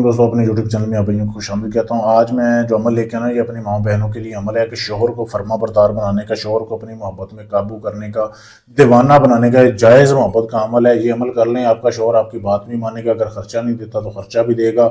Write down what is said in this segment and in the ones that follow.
دوستوں اپنے YouTube channel میں آپ خوش آمدید کہتا ہوں۔ آج میں جو عمل لے کے آنا یہ اپنی ماں بہنوں کے لیے عمل ہے کہ شوہر کو فرما بردار بنانے کا، شوہر کو اپنی محبت میں قابو کرنے کا، دیوانہ بنانے کا، جائز محبت کا عمل ہے۔ یہ عمل کر لیں، آپ کا شوہر آپ کی بات بھی مانے گا، اگر خرچہ نہیں دیتا تو خرچہ بھی دے گا،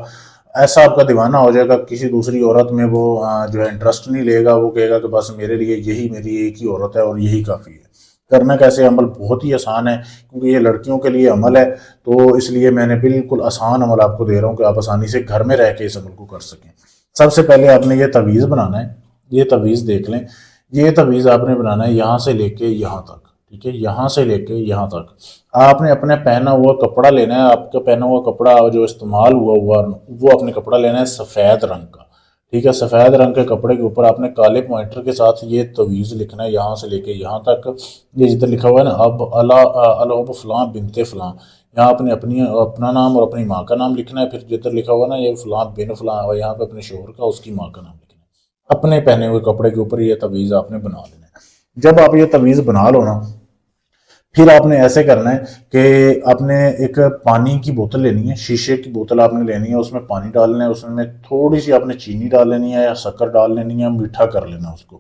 ایسا آپ کا دیوانہ ہو جائے گا، کسی دوسری عورت میں وہ جو ہے انٹرسٹ نہیں لے گا، وہ کہے گا کہ بس میرے لیے یہی میری ایک ہی عورت ہے اور یہی کافی ہے۔ کرنا کیسے؟ عمل بہت ہی آسان ہے کیونکہ یہ لڑکیوں کے لیے عمل ہے، تو اس لیے میں نے بالکل آسان عمل آپ کو دے رہا ہوں کہ آپ آسانی سے گھر میں رہ کے اس عمل کو کر سکیں۔ سب سے پہلے آپ نے یہ تعویذ بنانا ہے، یہ تعویذ دیکھ لیں، یہ تعویذ آپ نے بنانا ہے یہاں سے لے کے یہاں تک، ٹھیک ہے، یہاں سے لے کے یہاں تک۔ آپ نے اپنے پہنا ہوا کپڑا لینا ہے، آپ کا پہنا ہوا کپڑا جو استعمال ہوا وہ اپنے کپڑا لینا ہے سفید رنگ کا، ٹھیک ہے۔ سفید رنگ کے کپڑے کے اوپر آپ نے کالے پوائنٹر کے ساتھ یہ تعویذ لکھنا ہے یہاں سے لے کے یہاں تک۔ یہ جدھر لکھا ہوا ہے نا اب الحب فلاں بنت فلاں، یہاں آپ نے اپنا نام اور اپنی ماں کا نام لکھنا ہے۔ پھر جدھر لکھا ہوا ہے نا یہ فلاں بن فلاں، اور یہاں پہ اپنے شوہر کا، اس کی ماں کا نام لکھنا ہے۔ اپنے پہنے ہوئے کپڑے کے اوپر یہ تعویذ آپ نے بنا لینا ہے۔ جب آپ یہ تعویذ بنا لو نا، پھر آپ نے ایسے کرنا ہے کہ آپ نے ایک پانی کی بوتل لینی ہے، شیشے کی بوتل آپ نے لینی ہے، اس میں پانی ڈالنا ہے، اس میں تھوڑی سی آپ نے چینی ڈال لینی ہے یا شکر ڈال لینی ہے، میٹھا کر لینا اس کو۔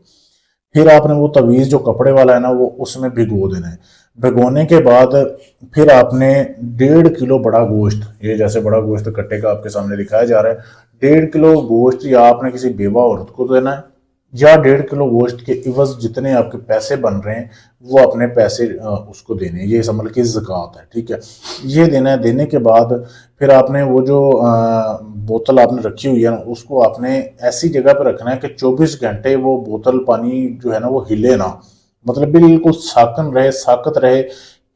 پھر آپ نے وہ تعویذ جو کپڑے والا ہے نا وہ اس میں بھگو دینا ہے۔ بھگونے کے بعد پھر آپ نے 1.5 کلو بڑا گوشت، یہ جیسے بڑا گوشت کٹے کا آپ کے سامنے دکھایا جا رہا ہے، 1.5 کلو گوشت یا آپ نے کسی بیوہ عورت کو دینا ہے، یا 1.5 کلو گوشت کے عوض جتنے آپ کے پیسے بن رہے ہیں وہ اپنے پیسے اس کو دینے ہیں۔ یہ اس عمل کی زکوٰۃ ہے، ٹھیک ہے، یہ دینا ہے۔ دینے کے بعد پھر آپ نے وہ جو بوتل آپ نے رکھی ہوئی ہے نا اس کو آپ نے ایسی جگہ پہ رکھنا ہے کہ 24 گھنٹے وہ بوتل پانی جو ہے نا وہ ہلے نہ، مطلب بالکل ساکن رہے، ساکت رہے،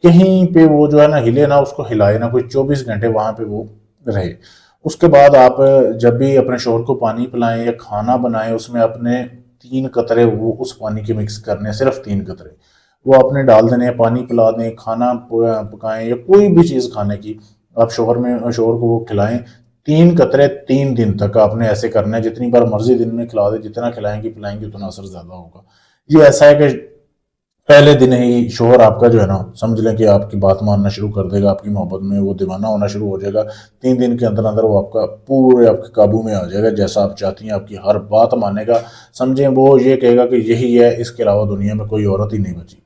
کہیں پہ وہ جو ہے نا ہلے نہ، اس کو ہلائے نہ، کوئی 24 گھنٹے وہاں پہ وہ رہے۔ اس کے بعد آپ جب بھی اپنے شوہر کو پانی پلائیں یا کھانا بنائیں، اس میں اپنے 3 قطرے وہ اس پانی کے مکس کرنے ہیں، صرف 3 قطرے وہ آپ نے ڈال دینے ہیں۔ پانی پلا دیں، کھانا پکائیں یا کوئی بھی چیز کھانے کی آپ شوہر کو وہ کھلائیں، 3 قطرے 3 دن تک آپ نے ایسے کرنا ہے۔ جتنی بار مرضی دن میں کھلا دیں، جتنا کھلائیں گی پلائیں گے اتنا اثر زیادہ ہوگا۔ یہ ایسا ہے کہ پہلے دن ہی شوہر آپ کا جو ہے نا سمجھ لیں کہ آپ کی بات ماننا شروع کر دے گا، آپ کی محبت میں وہ دیوانہ ہونا شروع ہو جائے گا۔ 3 دن کے اندر اندر وہ آپ کا پورے آپ کے قابو میں آ جائے گا، جیسا آپ چاہتی ہیں، آپ کی ہر بات مانے گا، سمجھیں وہ یہ کہے گا کہ یہی ہے، اس کے علاوہ دنیا میں کوئی عورت ہی نہیں بچی۔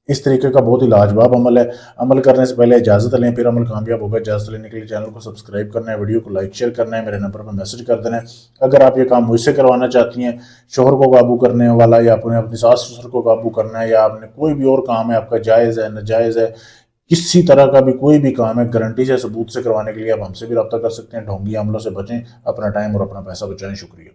اس طریقے کا بہت ہی لاجواب عمل ہے۔ عمل کرنے سے پہلے اجازت لیں، پھر عمل کامیاب ہوگا۔ اجازت لینے کے لیے چینل کو سبسکرائب کرنا ہے، ویڈیو کو لائک شیئر کرنا ہے، میرے نمبر پر میسج کر دینا ہے۔ اگر آپ یہ کام مجھ سے کروانا چاہتی ہیں، شوہر کو قابو کرنے والا، یا اپنی ساس سسر کو قابو کرنا ہے، یا آپ نے کوئی بھی اور کام ہے آپ کا جائز ہے ناجائز ہے، کسی طرح کا بھی کوئی بھی کام ہے، گارنٹی سے ثبوت سے کروانے کے لیے آپ ہم سے بھی رابطہ کر سکتے ہیں۔ ڈھونگی عملوں سے بچیں، اپنا ٹائم اور اپنا پیسہ بچائیں۔ شکریہ۔